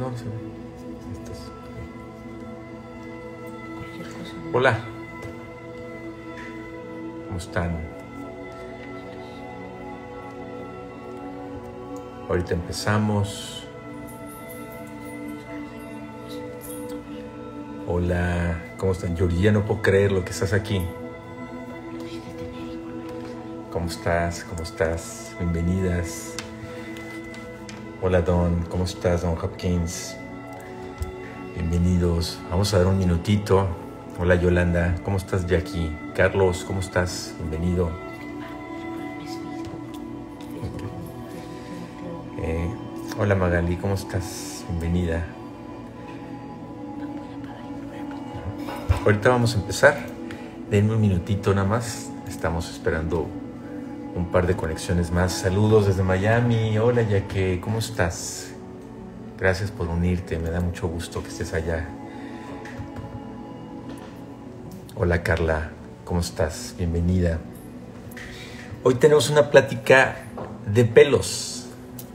No, no sé. Hola. ¿Cómo están? Ahorita empezamos. Hola. ¿Cómo están? Yuri, ya no puedo creer lo que estás aquí. ¿Cómo estás? ¿Cómo estás? Bienvenidas. Hola Don, ¿cómo estás, Don Hopkins? Bienvenidos. Vamos a dar un minutito. Hola Yolanda, ¿cómo estás, Jackie? Carlos, ¿cómo estás? Bienvenido. Hola Magali, ¿cómo estás? Bienvenida. Ahorita vamos a empezar. Denme un minutito nada más. Estamos esperando un par de conexiones más. Saludos desde Miami. Hola Jackie, ¿cómo estás? Gracias por unirte, me da mucho gusto que estés allá. Hola Carla, ¿cómo estás? Bienvenida. Hoy tenemos una plática de pelos.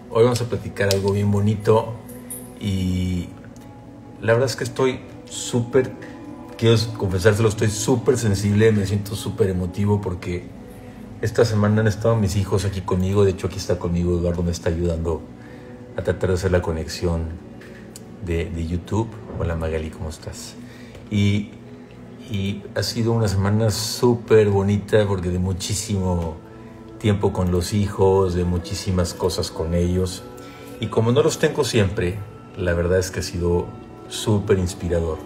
Hoy vamos a platicar algo bien bonito y la verdad es que estoy súper, quiero confesárselo, estoy súper sensible, me siento súper emotivo porque esta semana han estado mis hijos aquí conmigo. De hecho, aquí está conmigo Eduardo, me está ayudando a tratar de hacer la conexión de YouTube. Hola Magali, ¿cómo estás? Y ha sido una semana súper bonita porque de muchísimo tiempo con los hijos, de muchísimas cosas con ellos. Y como no los tengo siempre, la verdad es que ha sido súper inspirador.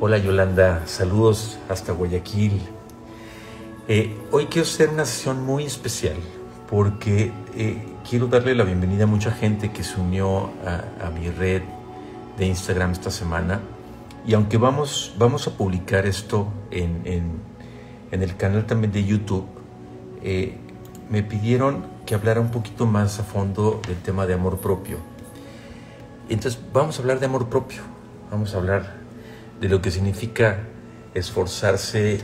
Hola Yolanda, saludos hasta Guayaquil. Hoy quiero hacer una sesión muy especial porque quiero darle la bienvenida a mucha gente que se unió a mi red de Instagram esta semana. Y aunque vamos a publicar esto en el canal también de YouTube, me pidieron que hablara un poquito más a fondo del tema de amor propio. Entonces vamos a hablar de amor propio, vamos a hablar de lo que significa esforzarse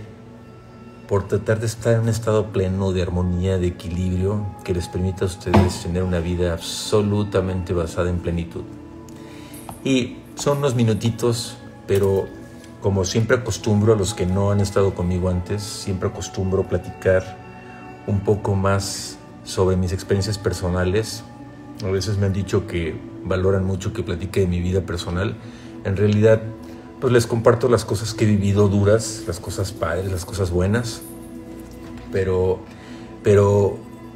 por tratar de estar en un estado pleno de armonía, de equilibrio, que les permita a ustedes tener una vida absolutamente basada en plenitud. Y son unos minutitos, pero como siempre acostumbro, a los que no han estado conmigo antes, siempre acostumbro a platicar un poco más sobre mis experiencias personales. A veces me han dicho que valoran mucho que platique de mi vida personal. En realidad, pues les comparto las cosas que he vivido duras, las cosas padres, las cosas buenas, pero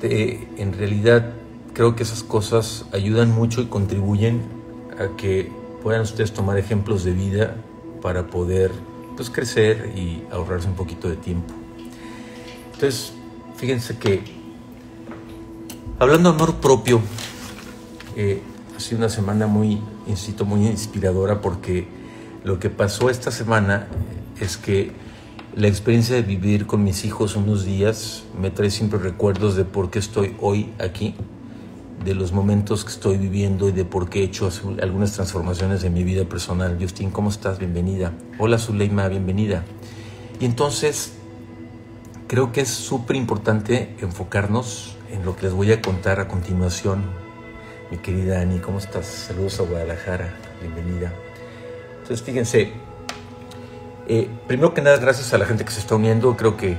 en realidad creo que esas cosas ayudan mucho y contribuyen a que puedan ustedes tomar ejemplos de vida para poder pues crecer y ahorrarse un poquito de tiempo. Entonces, fíjense que hablando de amor propio, ha sido una semana muy inspiradora porque lo que pasó esta semana es que la experiencia de vivir con mis hijos unos días me trae siempre recuerdos de por qué estoy hoy aquí, de los momentos que estoy viviendo y de por qué he hecho algunas transformaciones en mi vida personal. Justin, ¿cómo estás? Bienvenida. Hola Zuleima, bienvenida. Y entonces creo que es súper importante enfocarnos en lo que les voy a contar a continuación. Mi querida Ani, ¿cómo estás? Saludos a Guadalajara, bienvenida. Entonces fíjense, primero que nada, gracias a la gente que se está uniendo. Creo que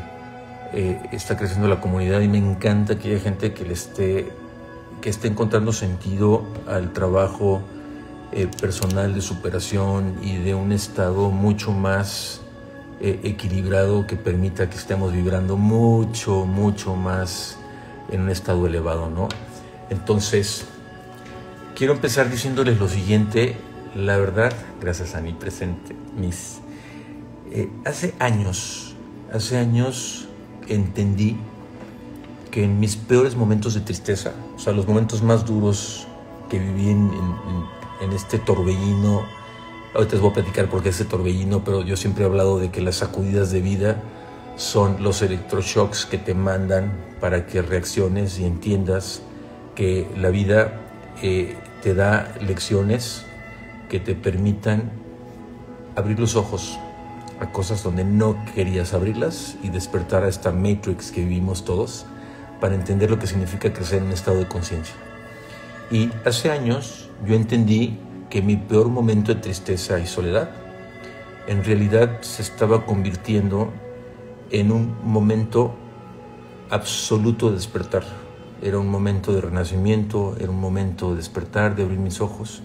está creciendo la comunidad y me encanta que haya gente que esté encontrando sentido al trabajo personal de superación y de un estado mucho más equilibrado que permita que estemos vibrando mucho más en un estado elevado, ¿no? Entonces, quiero empezar diciéndoles lo siguiente. La verdad, gracias a mi presente, hace años entendí que en mis peores momentos de tristeza, o sea, los momentos más duros que viví en este torbellino, ahorita les voy a platicar por qué ese torbellino, pero yo siempre he hablado de que las sacudidas de vida son los electroshocks que te mandan para que reacciones y entiendas que la vida te da lecciones que te permitan abrir los ojos a cosas donde no querías abrirlas y despertar a esta Matrix que vivimos todos para entender lo que significa crecer en un estado de conciencia. Y hace años yo entendí que mi peor momento de tristeza y soledad en realidad se estaba convirtiendo en un momento absoluto de despertar. Era un momento de renacimiento, era un momento de despertar, de abrir mis ojos.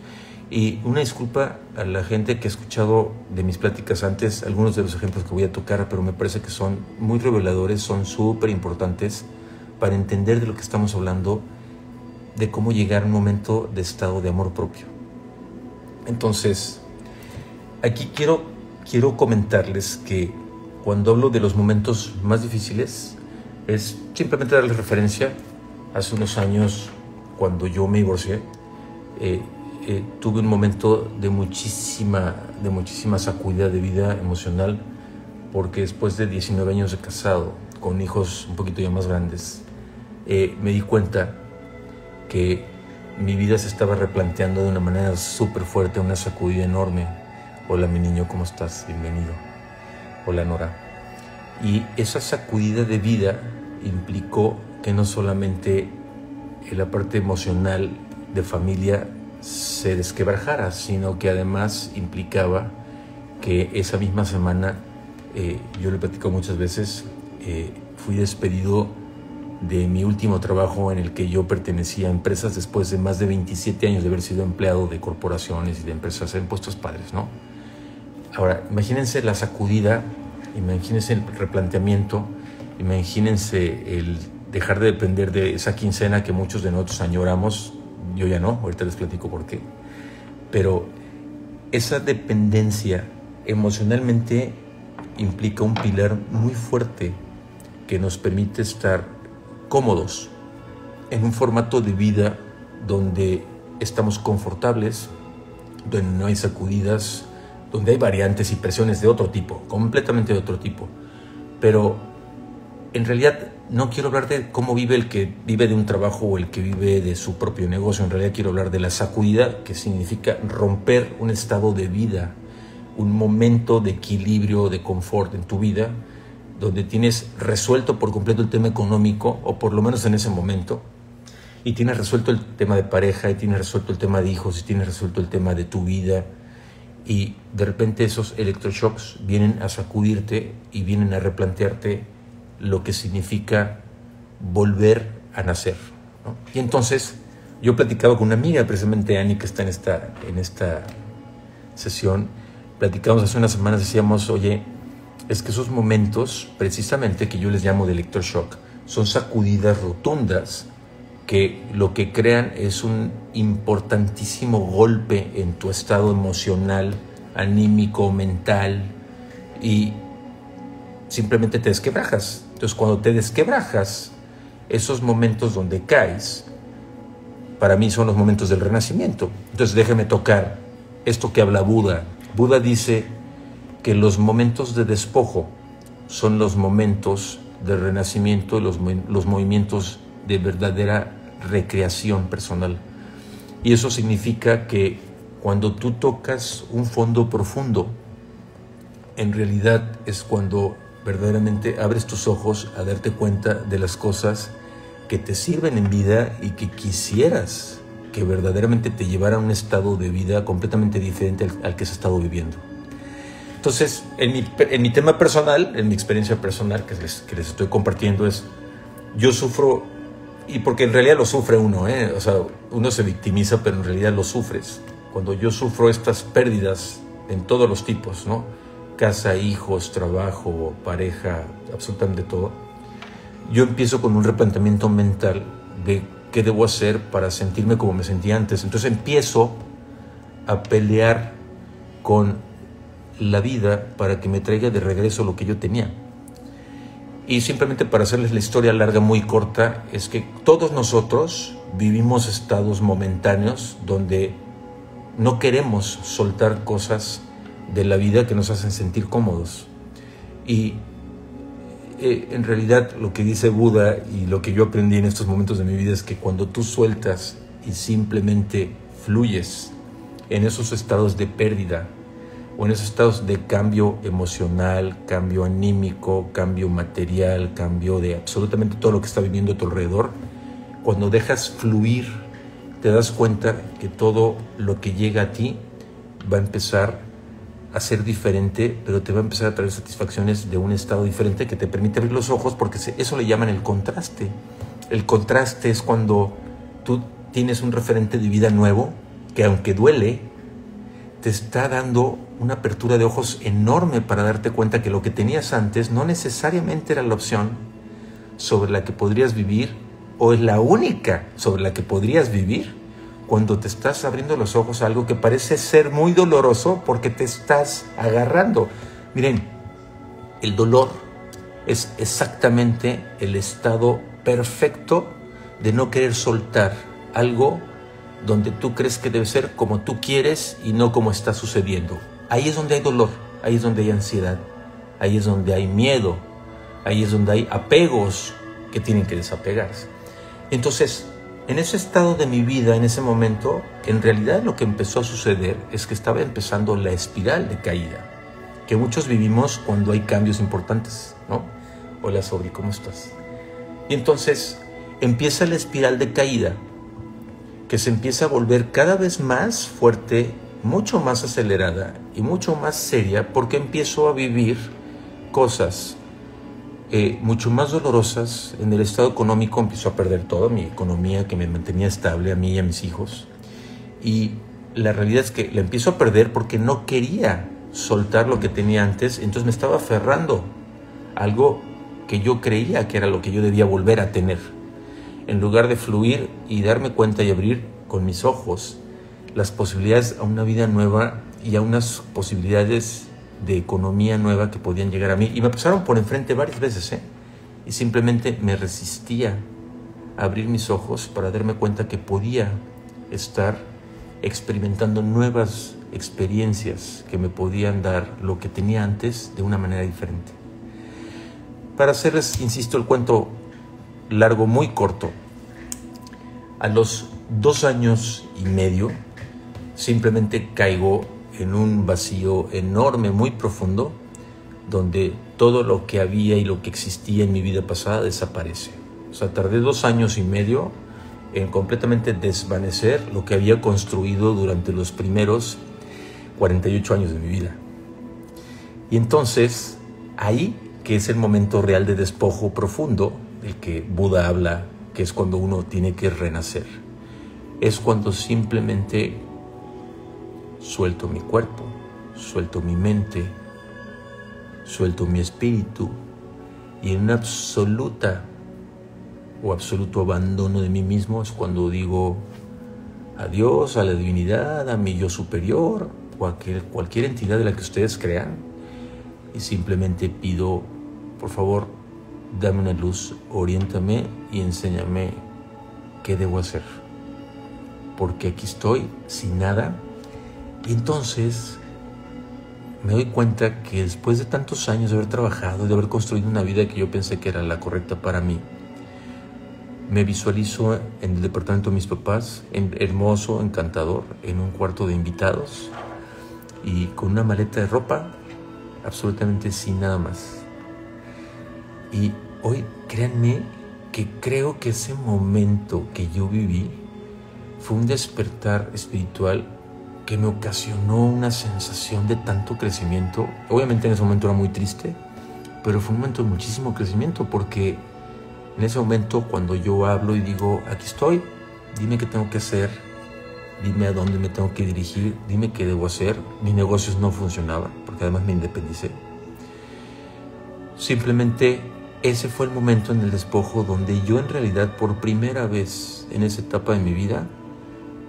Y una disculpa a la gente que ha escuchado de mis pláticas antes, algunos de los ejemplos que voy a tocar, pero me parece que son muy reveladores, son súper importantes para entender de lo que estamos hablando, de cómo llegar a un momento de estado de amor propio. Entonces, aquí quiero comentarles que cuando hablo de los momentos más difíciles, es simplemente darles referencia. Hace unos años, cuando yo me divorcié, tuve un momento de muchísima sacudida de vida emocional, porque después de 19 años de casado, con hijos un poquito ya más grandes, me di cuenta que mi vida se estaba replanteando de una manera súper fuerte, una sacudida enorme. Hola mi niño, ¿cómo estás? Bienvenido. Hola Nora. Y esa sacudida de vida implicó que no solamente la parte emocional de familia se desquebrajara, sino que además implicaba que esa misma semana, yo lo he platicado muchas veces, fui despedido de mi último trabajo en el que yo pertenecía a empresas después de más de 27 años de haber sido empleado de corporaciones y de empresas en puestos padres, ¿no? Ahora, imagínense la sacudida, imagínense el replanteamiento, imagínense el dejar de depender de esa quincena que muchos de nosotros añoramos. Yo ya no, ahorita les platico por qué. Pero esa dependencia emocionalmente implica un pilar muy fuerte que nos permite estar cómodos en un formato de vida donde estamos confortables, donde no hay sacudidas, donde hay variantes y presiones de otro tipo, completamente de otro tipo. Pero en realidad no quiero hablar de cómo vive el que vive de un trabajo o el que vive de su propio negocio. En realidad quiero hablar de la sacudida, que significa romper un estado de vida, un momento de equilibrio, de confort en tu vida, donde tienes resuelto por completo el tema económico, o por lo menos en ese momento, y tienes resuelto el tema de pareja, y tienes resuelto el tema de hijos, y tienes resuelto el tema de tu vida, y de repente esos electroshocks vienen a sacudirte y vienen a replantearte lo que significa volver a nacer, ¿no? Y entonces yo platicaba con una amiga, precisamente Ani, que está en esta sesión. Platicamos hace unas semanas, decíamos, oye, es que esos momentos, precisamente, que yo les llamo de electroshock, son sacudidas rotundas que lo que crean es un importantísimo golpe en tu estado emocional, anímico, mental, y simplemente te desquebrajas. Entonces, cuando te desquebrajas, esos momentos donde caes, para mí son los momentos del renacimiento. Entonces, déjeme tocar esto que habla Buda. Buda dice que los momentos de despojo son los momentos de renacimiento, los movimientos de verdadera recreación personal. Y eso significa que cuando tú tocas un fondo profundo, en realidad es cuando verdaderamente abres tus ojos a darte cuenta de las cosas que te sirven en vida y que quisieras que verdaderamente te llevaran a un estado de vida completamente diferente al que has estado viviendo. Entonces, en mi tema personal, en mi experiencia personal que les estoy compartiendo, es, yo sufro, y porque en realidad lo sufre uno, o sea, uno se victimiza, pero en realidad lo sufres. Cuando yo sufro estas pérdidas en todos los tipos, ¿no? Casa, hijos, trabajo, pareja, absolutamente todo, yo empiezo con un replanteamiento mental de qué debo hacer para sentirme como me sentía antes. Entonces empiezo a pelear con la vida para que me traiga de regreso lo que yo tenía. Y simplemente para hacerles la historia larga muy corta, es que todos nosotros vivimos estados momentáneos donde no queremos soltar cosas de la vida que nos hacen sentir cómodos. Y en realidad lo que dice Buda y lo que yo aprendí en estos momentos de mi vida es que cuando tú sueltas y simplemente fluyes en esos estados de pérdida o en esos estados de cambio emocional, cambio anímico, cambio material, cambio de absolutamente todo lo que está viviendo a tu alrededor, cuando dejas fluir te das cuenta que todo lo que llega a ti va a empezar a ser diferente, pero te va a empezar a traer satisfacciones de un estado diferente que te permite abrir los ojos, porque eso le llaman el contraste. El contraste es cuando tú tienes un referente de vida nuevo que, aunque duele, te está dando una apertura de ojos enorme para darte cuenta que lo que tenías antes no necesariamente era la opción sobre la que podrías vivir, o es la única sobre la que podrías vivir, cuando te estás abriendo los ojos a algo que parece ser muy doloroso porque te estás agarrando. Miren, el dolor es exactamente el estado perfecto de no querer soltar algo donde tú crees que debe ser como tú quieres y no como está sucediendo. Ahí es donde hay dolor, ahí es donde hay ansiedad, ahí es donde hay miedo, ahí es donde hay apegos que tienen que desapegarse. Entonces, en ese estado de mi vida, en ese momento, en realidad lo que empezó a suceder es que estaba empezando la espiral de caída, que muchos vivimos cuando hay cambios importantes, ¿no? Hola, Sobri, ¿cómo estás? Y entonces empieza la espiral de caída, que se empieza a volver cada vez más fuerte, mucho más acelerada y mucho más seria, porque empiezo a vivir cosas mucho más dolorosas. En el estado económico empiezo a perder toda mi economía que me mantenía estable a mí y a mis hijos, y la realidad es que la empiezo a perder porque no quería soltar lo que tenía antes. Entonces me estaba aferrando a algo que yo creía que era lo que yo debía volver a tener, en lugar de fluir y darme cuenta y abrir con mis ojos las posibilidades a una vida nueva y a unas posibilidades de economía nueva que podían llegar a mí. Y me pasaron por enfrente varias veces, y simplemente me resistía a abrir mis ojos para darme cuenta que podía estar experimentando nuevas experiencias que me podían dar lo que tenía antes de una manera diferente. Para hacerles, insisto, el cuento largo, muy corto, a los 2 años y medio simplemente caigo en un vacío enorme, muy profundo, donde todo lo que había y lo que existía en mi vida pasada desaparece. O sea, tardé 2 años y medio en completamente desvanecer lo que había construido durante los primeros 48 años de mi vida. Y entonces, ahí, que es el momento real de despojo profundo, del que Buda habla, que es cuando uno tiene que renacer, es cuando simplemente suelto mi cuerpo, suelto mi mente, suelto mi espíritu, y en un absoluto abandono de mí mismo es cuando digo adiós a la divinidad, a mi yo superior o a cualquier entidad de la que ustedes crean, y simplemente pido, por favor, dame una luz, oriéntame y enséñame qué debo hacer, porque aquí estoy sin nada. Y entonces me doy cuenta que después de tantos años de haber trabajado, de haber construido una vida que yo pensé que era la correcta para mí, me visualizo en el departamento de mis papás, hermoso, encantador, en un cuarto de invitados y con una maleta de ropa, absolutamente sin nada más. Y hoy, créanme que creo que ese momento que yo viví fue un despertar espiritual que me ocasionó una sensación de tanto crecimiento. Obviamente en ese momento era muy triste, pero fue un momento de muchísimo crecimiento, porque en ese momento cuando yo hablo y digo, aquí estoy, dime qué tengo que hacer, dime a dónde me tengo que dirigir, dime qué debo hacer. Mis negocios no funcionaban, porque además me independicé. Simplemente ese fue el momento en el despojo donde yo en realidad por primera vez en esa etapa de mi vida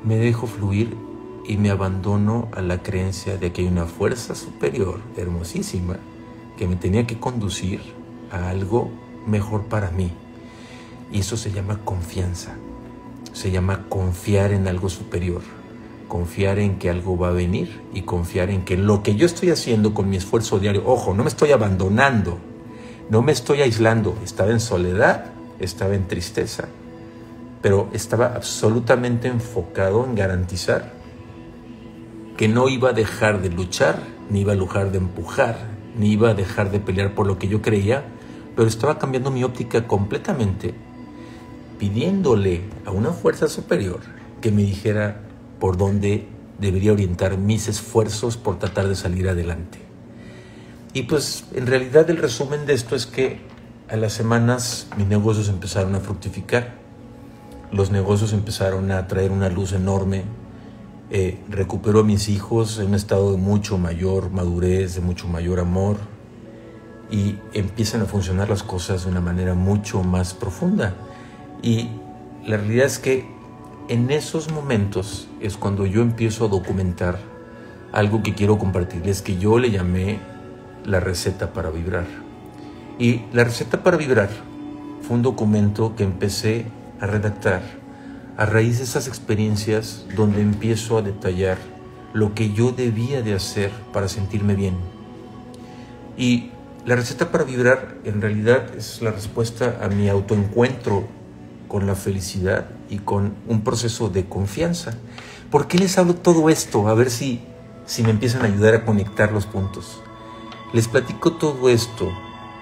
me dejo fluir y me abandono a la creencia de que hay una fuerza superior, hermosísima, que me tenía que conducir a algo mejor para mí. Y eso se llama confianza, se llama confiar en algo superior, confiar en que algo va a venir y confiar en que lo que yo estoy haciendo con mi esfuerzo diario, ojo, no me estoy abandonando, no me estoy aislando, estaba en soledad, estaba en tristeza, pero estaba absolutamente enfocado en garantizar que no iba a dejar de luchar, ni iba a dejar de empujar, ni iba a dejar de pelear por lo que yo creía, pero estaba cambiando mi óptica completamente, pidiéndole a una fuerza superior que me dijera por dónde debería orientar mis esfuerzos por tratar de salir adelante. Y pues en realidad el resumen de esto es que a las semanas mis negocios empezaron a fructificar. Los negocios empezaron a traer una luz enorme. Recupero a mis hijos en un estado de mucho mayor madurez, de mucho mayor amor, y empiezan a funcionar las cosas de una manera mucho más profunda. Y la realidad es que en esos momentos es cuando yo empiezo a documentar algo que quiero compartirles, que yo le llamé la receta para vibrar. Y la receta para vibrar fue un documento que empecé a redactar a raíz de esas experiencias, donde empiezo a detallar lo que yo debía de hacer para sentirme bien. Y la receta para vibrar en realidad es la respuesta a mi autoencuentro con la felicidad y con un proceso de confianza. ¿Por qué les hablo todo esto? A ver si me empiezan a ayudar a conectar los puntos. Les platico todo esto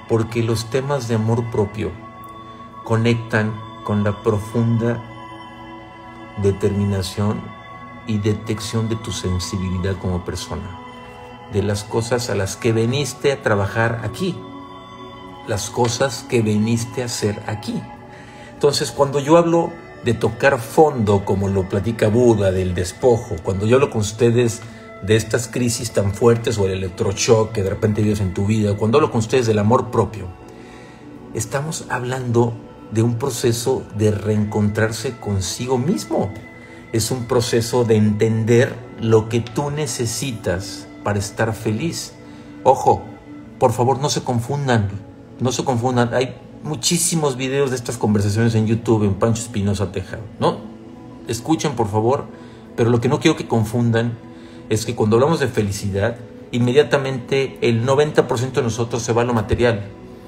porque los temas de amor propio conectan con la profunda determinación y detección de tu sensibilidad como persona, de las cosas a las que veniste a trabajar aquí, las cosas que veniste a hacer aquí. Entonces, cuando yo hablo de tocar fondo, como lo platica Buda, del despojo, cuando yo hablo con ustedes de estas crisis tan fuertes o el electroshock que de repente vives en tu vida, cuando hablo con ustedes del amor propio, estamos hablando de un proceso de reencontrarse consigo mismo. Es un proceso de entender lo que tú necesitas para estar feliz. Ojo, por favor, no se confundan. Hay muchísimos videos de estas conversaciones en YouTube, en Pancho Espinosa Tejado. No, escuchen por favor, pero lo que no quiero que confundan es que cuando hablamos de felicidad, inmediatamente el 90% de nosotros se va a lo material.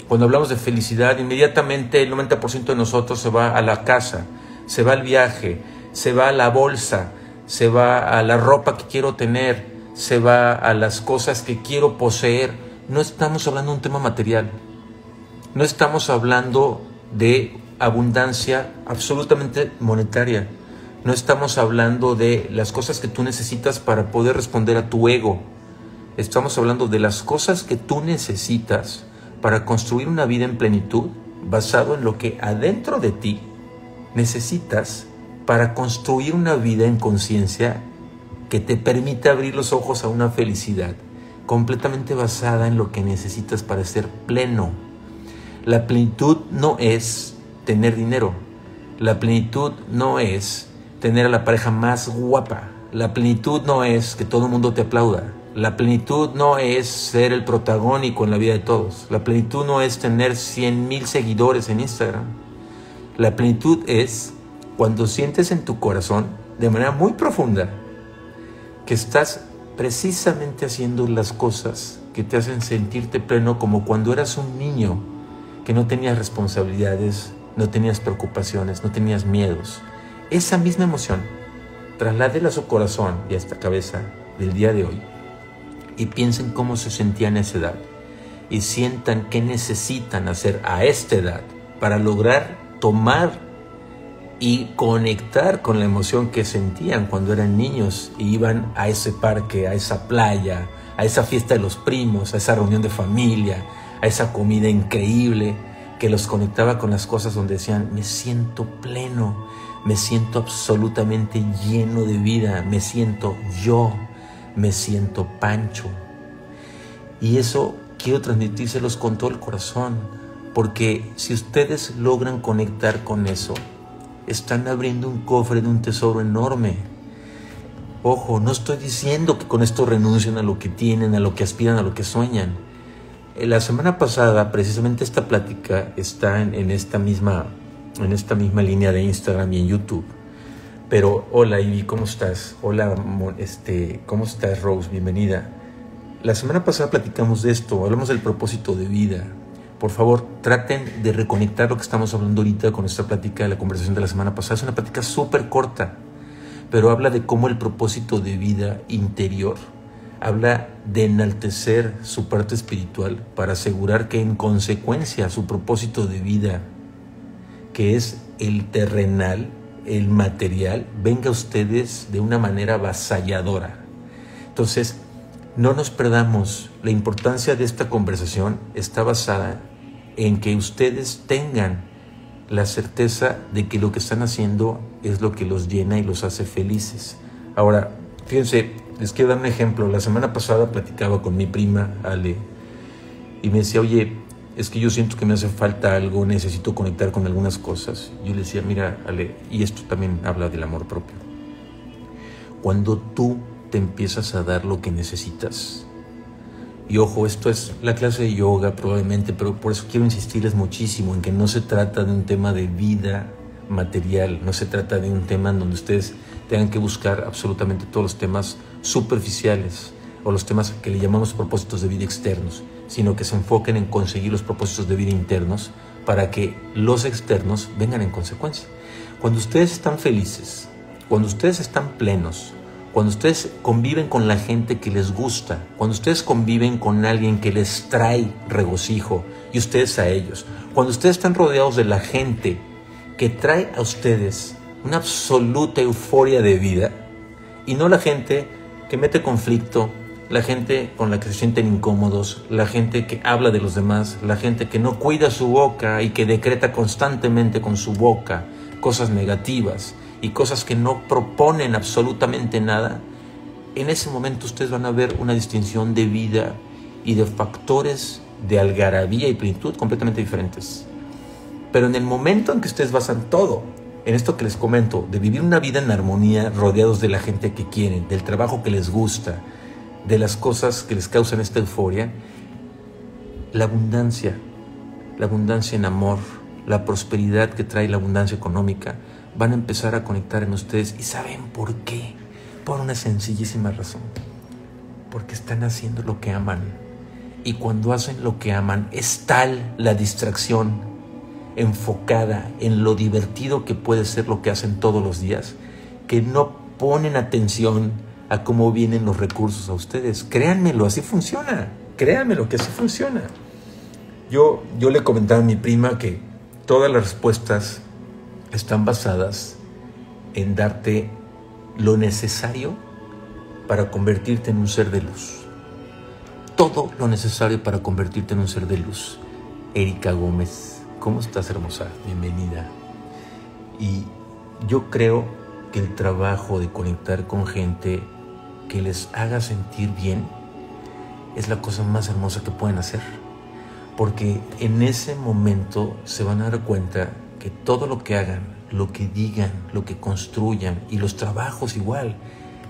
Cuando hablamos de felicidad, inmediatamente el 90% de nosotros se va a la casa, se va al viaje, se va a la bolsa, se va a la ropa que quiero tener, se va a las cosas que quiero poseer. No estamos hablando de un tema material. No estamos hablando de abundancia absolutamente monetaria. No estamos hablando de las cosas que tú necesitas para poder responder a tu ego. Estamos hablando de las cosas que tú necesitas para construir una vida en plenitud, basado en lo que adentro de ti necesitas para construir una vida en conciencia que te permita abrir los ojos a una felicidad completamente basada en lo que necesitas para ser pleno. La plenitud no es tener dinero. La plenitud no es tener a la pareja más guapa. La plenitud no es que todo el mundo te aplauda. La plenitud no es ser el protagónico en la vida de todos. La plenitud no es tener 100,000 seguidores en Instagram. La plenitud es cuando sientes en tu corazón, de manera muy profunda, que estás precisamente haciendo las cosas que te hacen sentirte pleno, como cuando eras un niño que no tenías responsabilidades, no tenías preocupaciones, no tenías miedos. Esa misma emoción, trasládela a su corazón y a esta cabeza del día de hoy y piensen cómo se sentían a esa edad y sientan qué necesitan hacer a esta edad para lograr tomar y conectar con la emoción que sentían cuando eran niños y iban a ese parque, a esa playa, a esa fiesta de los primos, a esa reunión de familia, a esa comida increíble que los conectaba con las cosas donde decían: me siento pleno, me siento absolutamente lleno de vida, me siento yo, me siento Pancho. Y eso quiero transmitírselos con todo el corazón, porque si ustedes logran conectar con eso, están abriendo un cofre de un tesoro enorme. Ojo, no estoy diciendo que con esto renuncien a lo que tienen, a lo que aspiran, a lo que sueñan. La semana pasada, precisamente esta plática está en esta misma línea de Instagram y en YouTube. Pero hola Ivy, ¿cómo estás? Hola, ¿cómo estás, Rose? Bienvenida. La semana pasada platicamos de esto, hablamos del propósito de vida. Por favor, traten de reconectar lo que estamos hablando ahorita con esta plática de la conversación de la semana pasada. Es una plática súper corta, pero habla de cómo el propósito de vida interior habla de enaltecer su parte espiritual para asegurar que en consecuencia su propósito de vida, que es el terrenal, el material venga a ustedes de una manera avasalladora. Entonces, no nos perdamos. La importancia de esta conversación está basada en que ustedes tengan la certeza de que lo que están haciendo es lo que los llena y los hace felices. Ahora, fíjense, les quiero dar un ejemplo. La semana pasada platicaba con mi prima, Ale, y me decía, oye, es que yo siento que me hace falta algo, necesito conectar con algunas cosas. Yo le decía, mira, Ale, y esto también habla del amor propio. Cuando tú te empiezas a dar lo que necesitas, y ojo, esto es la clase de yoga probablemente, pero por eso quiero insistirles muchísimo en que no se trata de un tema de vida material, no se trata de un tema en donde ustedes tengan que buscar absolutamente todos los temas superficiales o los temas que le llamamos propósitos de vida externos, sino que se enfoquen en conseguir los propósitos de vida internos para que los externos vengan en consecuencia. Cuando ustedes están felices, cuando ustedes están plenos, cuando ustedes conviven con la gente que les gusta, cuando ustedes conviven con alguien que les trae regocijo y ustedes a ellos, cuando ustedes están rodeados de la gente que trae a ustedes una absoluta euforia de vida y no la gente que mete conflicto, la gente con la que se sienten incómodos, la gente que habla de los demás, la gente que no cuida su boca y que decreta constantemente con su boca cosas negativas y cosas que no proponen absolutamente nada. En ese momento ustedes van a ver una distinción de vida y de factores de algarabía y plenitud completamente diferentes. Pero en el momento en que ustedes basan todo en esto que les comento, de vivir una vida en armonía, rodeados de la gente que quieren, del trabajo que les gusta, de las cosas que les causan esta euforia, la abundancia en amor, la prosperidad que trae la abundancia económica, van a empezar a conectar en ustedes. ¿Y saben por qué? Por una sencillísima razón. Porque están haciendo lo que aman. Y cuando hacen lo que aman, es tal la distracción enfocada en lo divertido que puede ser lo que hacen todos los días, que no ponen atención a cómo vienen los recursos a ustedes. Créanmelo, así funciona. Créanmelo que así funciona. Yo le comentaba a mi prima que todas las respuestas están basadas en darte lo necesario para convertirte en un ser de luz. Todo lo necesario para convertirte en un ser de luz. Erika Gómez, ¿cómo estás, hermosa? Bienvenida. Y yo creo que el trabajo de conectar con gente que les haga sentir bien es la cosa más hermosa que pueden hacer. Porque en ese momento se van a dar cuenta que todo lo que hagan, lo que digan, lo que construyan, y los trabajos igual,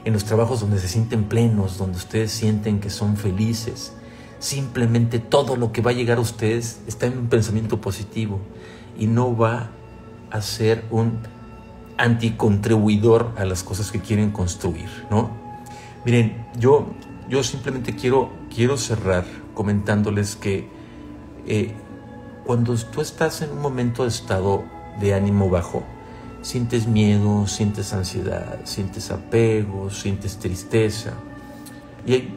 en los trabajos donde se sienten plenos, donde ustedes sienten que son felices, simplemente todo lo que va a llegar a ustedes está en un pensamiento positivo y no va a ser un anticontribuidor a las cosas que quieren construir, ¿no? Miren, yo simplemente quiero cerrar comentándoles que cuando tú estás en un momento de estado de ánimo bajo, sientes miedo, sientes ansiedad, sientes apego, sientes tristeza, y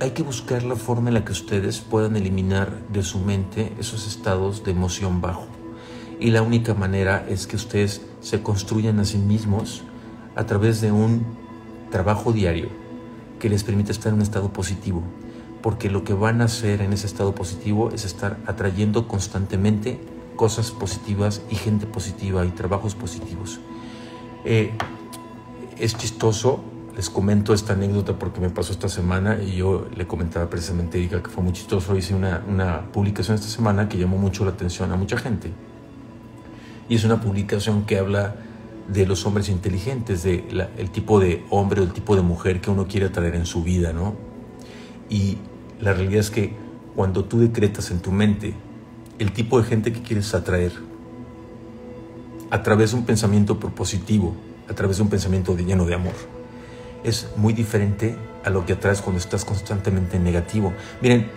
hay que buscar la forma en la que ustedes puedan eliminar de su mente esos estados de emoción bajo. Y la única manera es que ustedes se construyan a sí mismos a través de un trabajo diario que les permita estar en un estado positivo, porque lo que van a hacer en ese estado positivo es estar atrayendo constantemente cosas positivas y gente positiva y trabajos positivos. Es chistoso, les comento esta anécdota porque me pasó esta semana y yo le comentaba precisamente a Erika que fue muy chistoso. Hice una publicación esta semana que llamó mucho la atención a mucha gente, y es una publicación que habla de los hombres inteligentes, el tipo de hombre o el tipo de mujer que uno quiere atraer en su vida, ¿no? Y la realidad es que cuando tú decretas en tu mente el tipo de gente que quieres atraer a través de un pensamiento propositivo, a través de un pensamiento lleno de amor, es muy diferente a lo que atraes cuando estás constantemente negativo. Miren,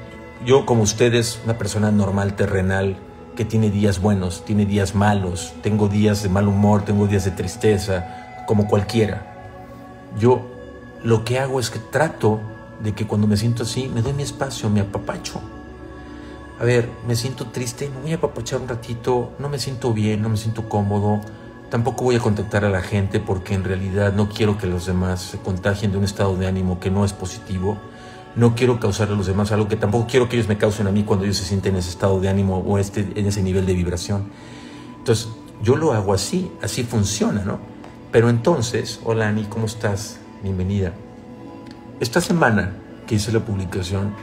yo como ustedes, una persona normal, terrenal, que tiene días buenos, tiene días malos, tengo días de mal humor, tengo días de tristeza, como cualquiera. Yo lo que hago es que trato de que cuando me siento así, me doy mi espacio, me apapacho. A ver, me siento triste, me voy a apapachar un ratito, no me siento bien, no me siento cómodo, Tampoco voy a contactar a la gente porque en realidad no quiero que los demás se contagien de un estado de ánimo que no es positivo. No quiero causarle a los demás algo que tampoco quiero que ellos me causen a mí cuando ellos se sienten en ese estado de ánimo o en ese nivel de vibración. Entonces, yo lo hago así funciona, ¿no? Pero entonces, hola Ani, ¿cómo estás? Bienvenida. Esta semana que hice la publicación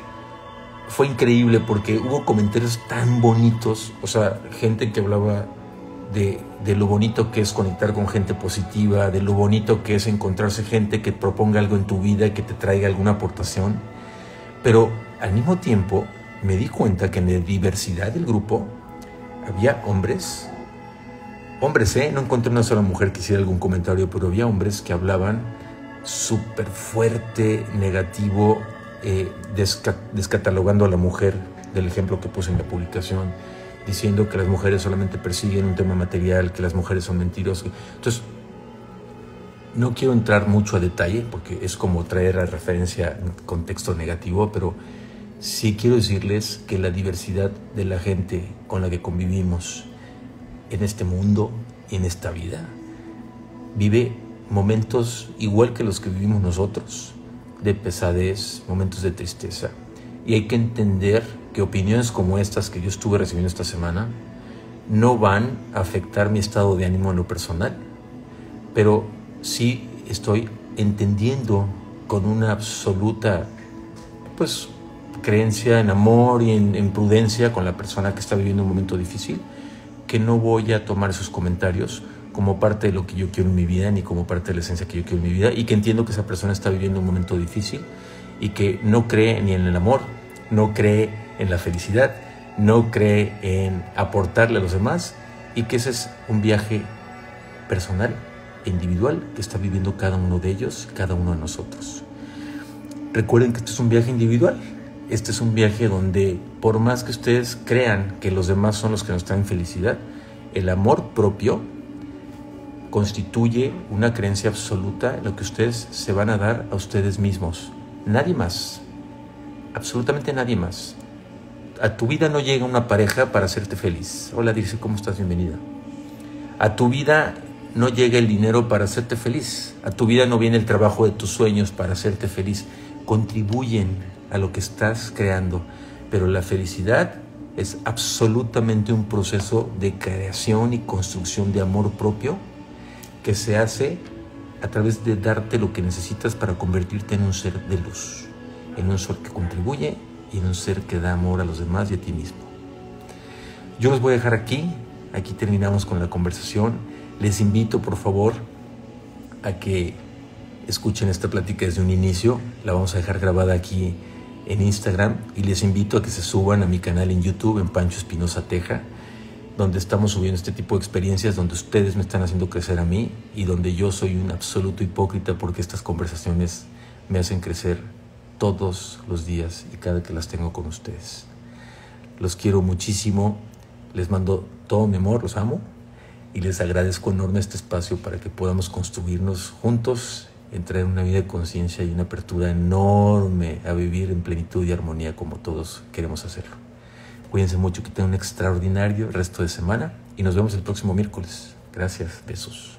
fue increíble porque hubo comentarios tan bonitos, o sea, gente que hablaba de lo bonito que es conectar con gente positiva, de lo bonito que es encontrarse gente que proponga algo en tu vida y que te traiga alguna aportación. Pero al mismo tiempo me di cuenta que en la diversidad del grupo había hombres, no encontré una sola mujer que hiciera algún comentario, pero había hombres que hablaban súper fuerte, negativo, descatalogando a la mujer del ejemplo que puse en la publicación, diciendo que las mujeres solamente persiguen un tema material, que las mujeres son mentirosas. Entonces, no quiero entrar mucho a detalle porque es como traer a referencia un contexto negativo, pero sí quiero decirles que la diversidad de la gente con la que convivimos en este mundo y en esta vida vive momentos igual que los que vivimos nosotros, de pesadez, momentos de tristeza. Y hay que entender que opiniones como estas que yo estuve recibiendo esta semana no van a afectar mi estado de ánimo en lo personal, pero sí estoy entendiendo con una absoluta creencia en amor y en prudencia con la persona que está viviendo un momento difícil, que no voy a tomar esos comentarios como parte de lo que yo quiero en mi vida, ni como parte de la esencia que yo quiero en mi vida, y que entiendo que esa persona está viviendo un momento difícil y que no cree ni en el amor, no cree en la felicidad, no cree en aportarle a los demás, y que ese es un viaje personal e individual que está viviendo cada uno de ellos, cada uno de nosotros. Recuerden que este es un viaje individual, este es un viaje donde por más que ustedes crean que los demás son los que nos traen felicidad, el amor propio constituye una creencia absoluta en lo que ustedes se van a dar a ustedes mismos. Nadie más, absolutamente nadie más. A tu vida no llega una pareja para hacerte feliz. Hola, dice, ¿cómo estás? Bienvenida. A tu vida no llega el dinero para hacerte feliz. A tu vida no viene el trabajo de tus sueños para hacerte feliz. Contribuyen a lo que estás creando, pero la felicidad es absolutamente un proceso de creación y construcción de amor propio que se hace a través de darte lo que necesitas para convertirte en un ser de luz, en un ser que contribuye y en un ser que da amor a los demás y a ti mismo. Yo los voy a dejar aquí terminamos con la conversación. Les invito, por favor, a que escuchen esta plática desde un inicio. La vamos a dejar grabada aquí en Instagram y les invito a que se suban a mi canal en YouTube, en Pancho Espinosa Teja, donde estamos subiendo este tipo de experiencias, donde ustedes me están haciendo crecer a mí y donde yo soy un absoluto hipócrita porque estas conversaciones me hacen crecer todos los días y cada que las tengo con ustedes. Los quiero muchísimo, les mando todo mi amor, los amo y les agradezco enorme este espacio para que podamos construirnos juntos, entrar en una vida de conciencia y una apertura enorme a vivir en plenitud y armonía como todos queremos hacerlo. Cuídense mucho, que tengan un extraordinario resto de semana y nos vemos el próximo miércoles. Gracias, besos.